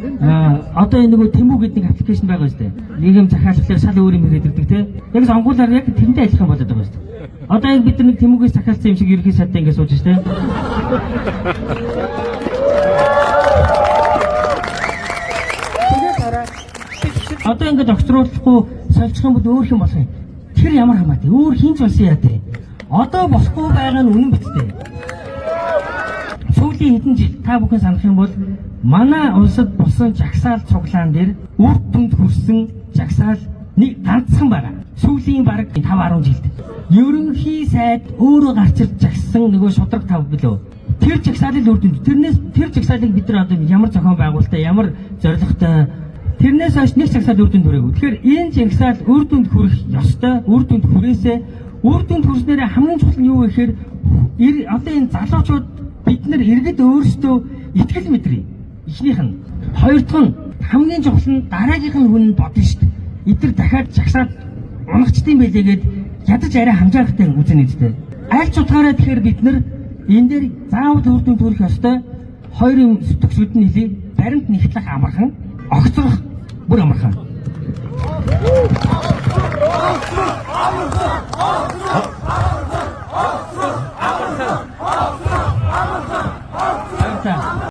Одоо энэ нөгөө Тэмүүг гэдэг аппликейшн байгаа шүү дээ. Нийгэм захиалгалаар шал өөр юм ирээд ирдэг те. Яг сонгуулаар яг тэрнтэй адилхан болоод байгаа шүү дээ. Одоо яг бид нэг Тэмүүгээс захиалсан юм шиг ерөнхий сайдтай ингэ сууж штэ. Одоо ингэ докторуулахгүй сольчих юм бол өөр юм болох юм. Тэр ямар хамаатай. Өөр хинч болсон яа те. Одоо болохгүй байгаа нь үнэн биттэй. Сүүлийн хэдэн жил та бүхэн санах юм бол манай улсад болсон жагсаал цуглаан дээр үр дүнд хүрсэн жагсаал нэг ганцхан байгаа. Сүүлийн бараг 5-10 жилд. Ерөнхий сайд өөрөө гарч ирж жагсан нөгөө шудраг тав билүү. Тэр жагсаалын үр дүнд. Тэр жагсаалыг бид нар одоо ямар зохион байгуулалтаа, ямар зорилготой тэрнээс хойш нэг жагсаал үр дүнд хүрээгүй. Тэгэхээр энэ жагсаал үр дүнд хүрэх ёстой, үр дүнд хүрээсээ үр дүнд хүрснээр хамгийн чухал нь юу вэ гэхээр одоо энэ залуучууд бид нар иргэд өөрсдөө итгэл мэдрээ. Эхнийх нь. Хоёр дахь нь хамгийн чухал нь дараагийнх нь хүн бодно шүү дээ. Эдгээр дахиад жагсаад унагчдсан байлээ гэд ядаж арай хамжаагтай үзэн үстэй. Аль ч утгаараа тэгэхээр бид нар энэ дээр заавал үр дүнд хүрэх ёстой. Хоёр юм төгсгөд нь хэлий. Баримт нэгтлэх амархан, огцрох бүр амархан.